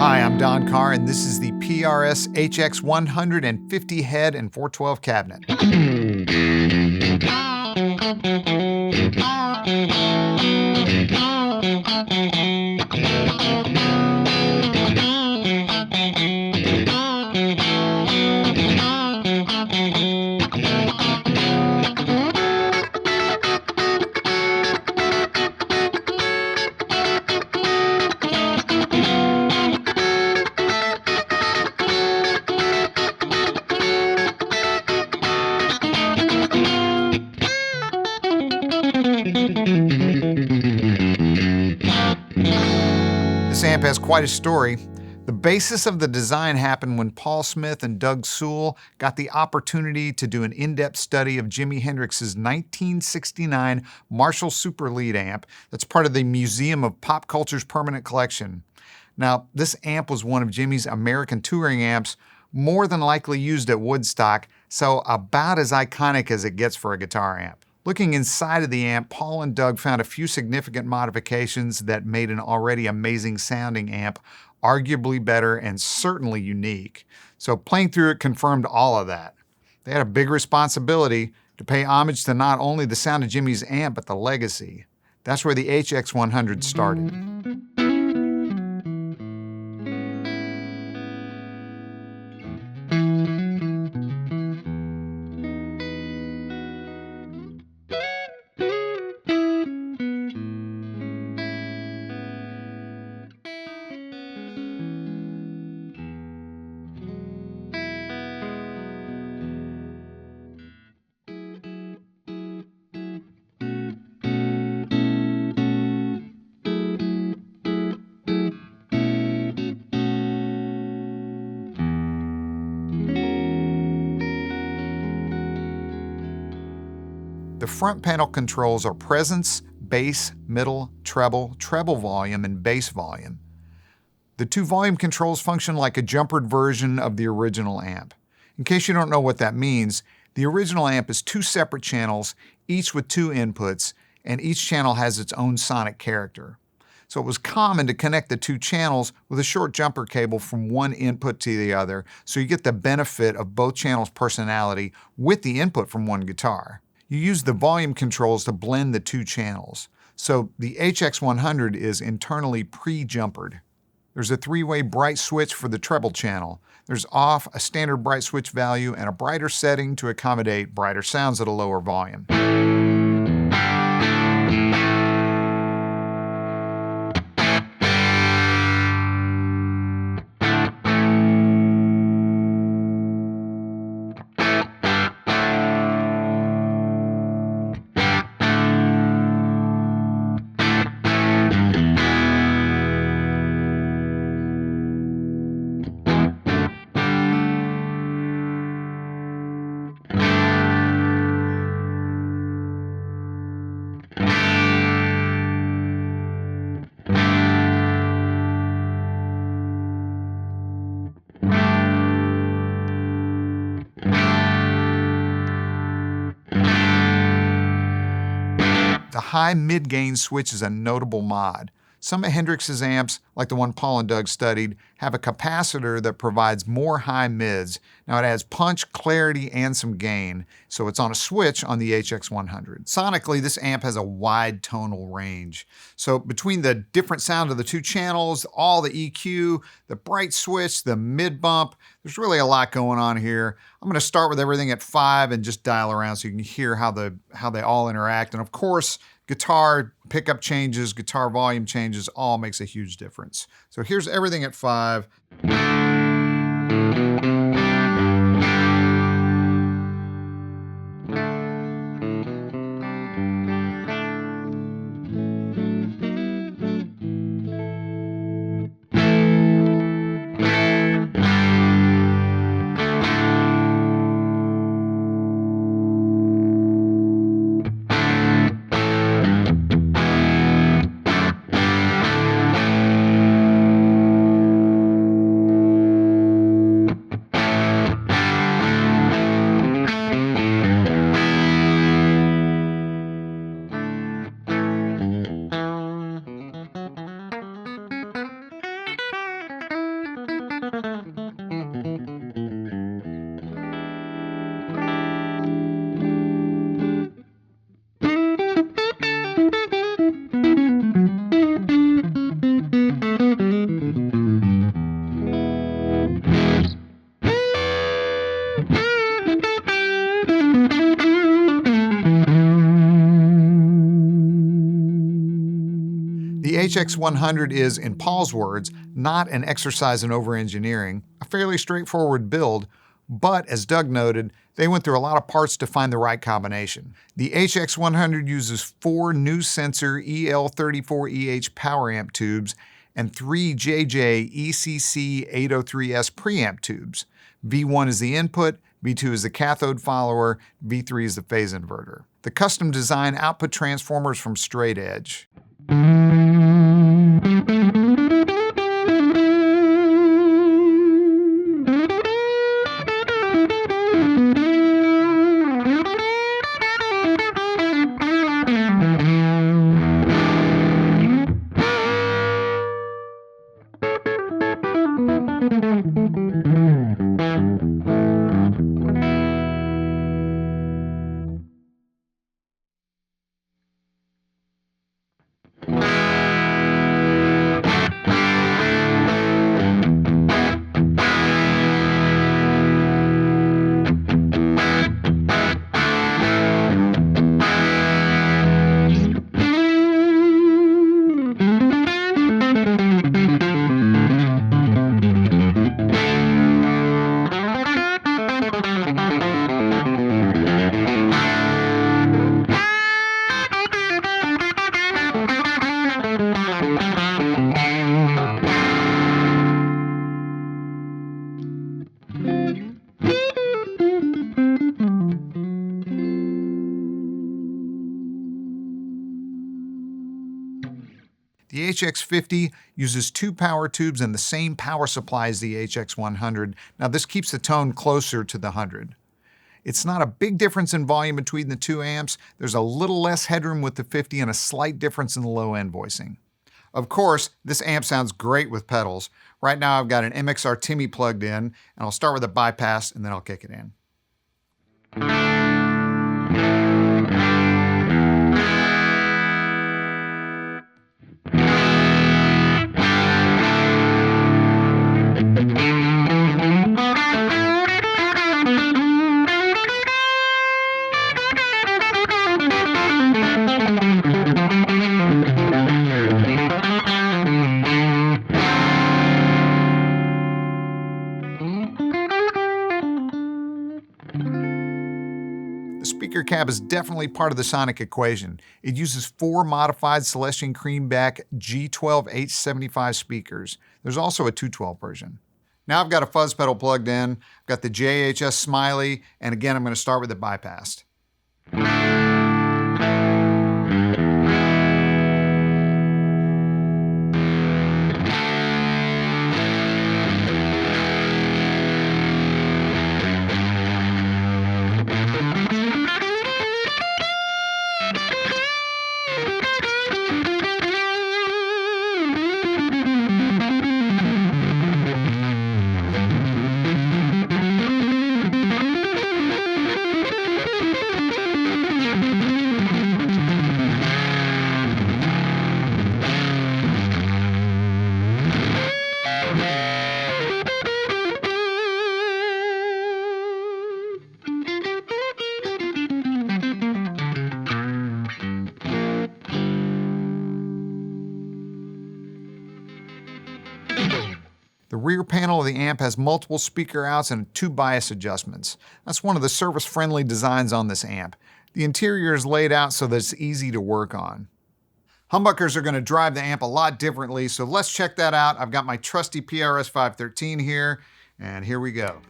Hi, I'm Don Carr, and this is the PRS HX 150 head and 412 cabinet. This amp has quite a story. The basis of the design happened when Paul Smith and Doug Sewell got the opportunity to do an in-depth study of Jimi Hendrix's 1969 Marshall Super Lead amp that's part of the Museum of Pop Culture's permanent collection. Now, this amp was one of Jimi's American touring amps, more than likely used at Woodstock, so about as iconic as it gets for a guitar amp. Looking inside of the amp, Paul and Doug found a few significant modifications that made an already amazing sounding amp arguably better and certainly unique. So playing through it confirmed all of that. They had a big responsibility to pay homage to not only the sound of Jimi's amp, but the legacy. That's where the HX 100 started. The front panel controls are presence, bass, middle, treble, treble volume, and bass volume. The two volume controls function like a jumpered version of the original amp. In case you don't know what that means, the original amp is two separate channels, each with two inputs, and each channel has its own sonic character. So it was common to connect the two channels with a short jumper cable from one input to the other, so you get the benefit of both channels' personality with the input from one guitar. You use the volume controls to blend the two channels. So the HX 100 is internally pre-jumpered. There's a three-way bright switch for the treble channel. There's off, a standard bright switch value, and a brighter setting to accommodate brighter sounds at a lower volume. The high mid-gain switch is a notable mod. Some of Hendrix's amps, like the one Paul and Doug studied, have a capacitor that provides more high mids. Now it adds punch, clarity, and some gain, so it's on a switch on the HX 100. Sonically, this amp has a wide tonal range. So between the different sound of the two channels, all the EQ, the bright switch, the mid bump, there's really a lot going on here. I'm going to start with everything at 5 and just dial around so you can hear how they all interact. And of course, guitar pickup changes, guitar volume changes, all makes a huge difference. So here's everything at 5. HX100 is, in Paul's words, not an exercise in over-engineering, a fairly straightforward build, but as Doug noted, they went through a lot of parts to find the right combination. The HX100 uses 4 new sensor EL34EH power amp tubes and 3 JJ ECC803S preamp tubes. V1 is the input, V2 is the cathode follower, V3 is the phase inverter. The custom design output transformers from straight edge. The HX50 uses 2 power tubes and the same power supply as the HX100. Now this keeps the tone closer to the 100. It's not a big difference in volume between the 2 amps. There's a little less headroom with the 50 and a slight difference in the low end voicing. Of course, this amp sounds great with pedals. Right now I've got an MXR Timmy plugged in, and I'll start with a bypass and then I'll kick it in. The speaker cab is definitely part of the sonic equation. It uses 4 modified Celestion Creamback G12H75 speakers. There's also a 212 version. Now I've got a fuzz pedal plugged in, I've got the JHS Smiley, and again I'm going to start with it bypassed. The rear panel of the amp has multiple speaker outs and 2 bias adjustments. That's one of the service-friendly designs on this amp. The interior is laid out so that it's easy to work on. Humbuckers are going to drive the amp a lot differently, so let's check that out. I've got my trusty PRS 513 here, and here we go.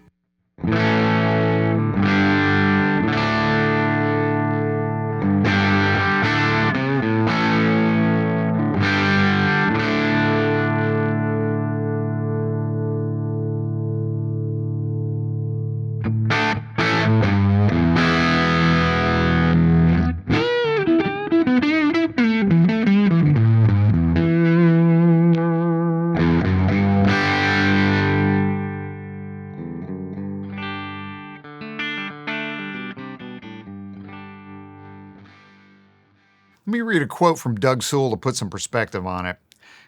Let me read a quote from Doug Sewell to put some perspective on it.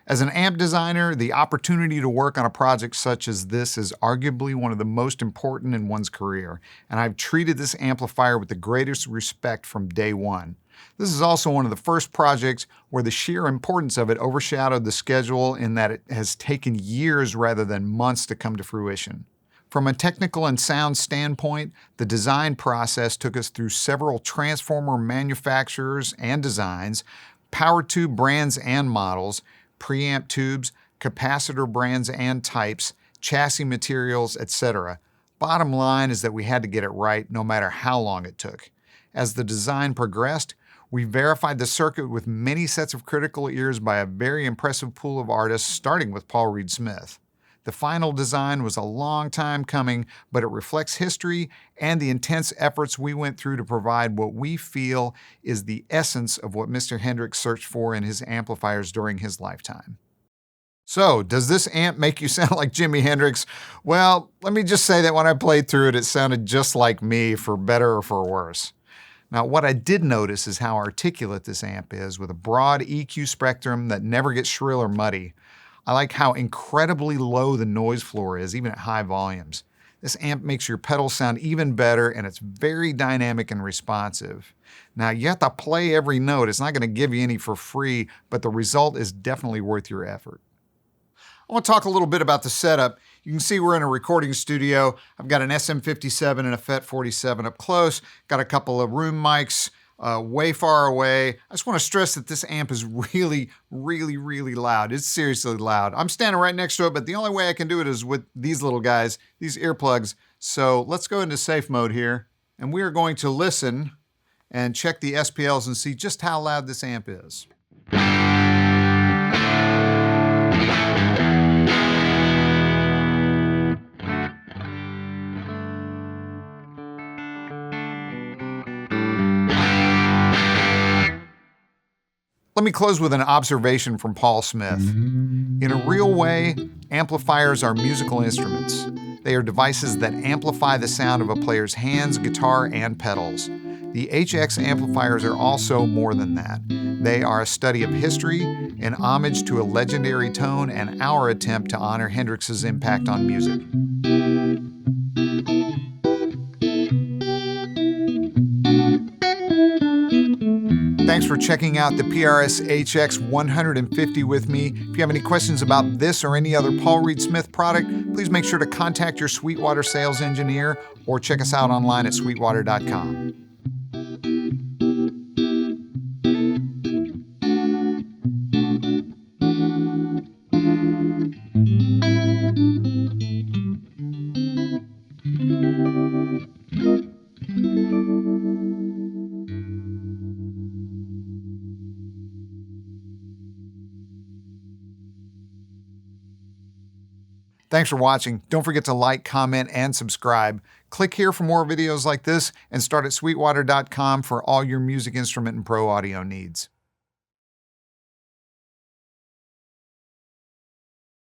As an amp designer, the opportunity to work on a project such as this is arguably one of the most important in one's career, and I've treated this amplifier with the greatest respect from day one. This is also one of the first projects where the sheer importance of it overshadowed the schedule in that it has taken years rather than months to come to fruition. From a technical and sound standpoint, the design process took us through several transformer manufacturers and designs, power tube brands and models, preamp tubes, capacitor brands and types, chassis materials, etc. Bottom line is that we had to get it right no matter how long it took. As the design progressed, we verified the circuit with many sets of critical ears by a very impressive pool of artists, starting with Paul Reed Smith. The final design was a long time coming, but it reflects history and the intense efforts we went through to provide what we feel is the essence of what Mr. Hendrix searched for in his amplifiers during his lifetime. So, does this amp make you sound like Jimi Hendrix? Well, let me just say that when I played through it, it sounded just like me, for better or for worse. Now, what I did notice is how articulate this amp is, with a broad EQ spectrum that never gets shrill or muddy. I like how incredibly low the noise floor is, even at high volumes. This amp makes your pedals sound even better, and it's very dynamic and responsive. Now, you have to play every note. It's not going to give you any for free, but the result is definitely worth your effort. I want to talk a little bit about the setup. You can see we're in a recording studio. I've got an SM57 and a FET47 up close. Got a couple of room mics way far away. I just want to stress that this amp is really, really, really loud. It's seriously loud. I'm standing right next to it, but the only way I can do it is with these little guys, these earplugs. So let's go into safe mode here, and we are going to listen and check the SPLs and see just how loud this amp is. Let me close with an observation from Paul Smith. In a real way, amplifiers are musical instruments. They are devices that amplify the sound of a player's hands, guitar, and pedals. The HX amplifiers are also more than that. They are a study of history, an homage to a legendary tone, and our attempt to honor Hendrix's impact on music. Thanks for checking out the PRS HX 150 with me. If you have any questions about this or any other Paul Reed Smith product, please make sure to contact your Sweetwater sales engineer or check us out online at sweetwater.com. Thanks for watching. Don't forget to like, comment, and subscribe. Click here for more videos like this, and start at sweetwater.com for all your music instrument and pro audio needs.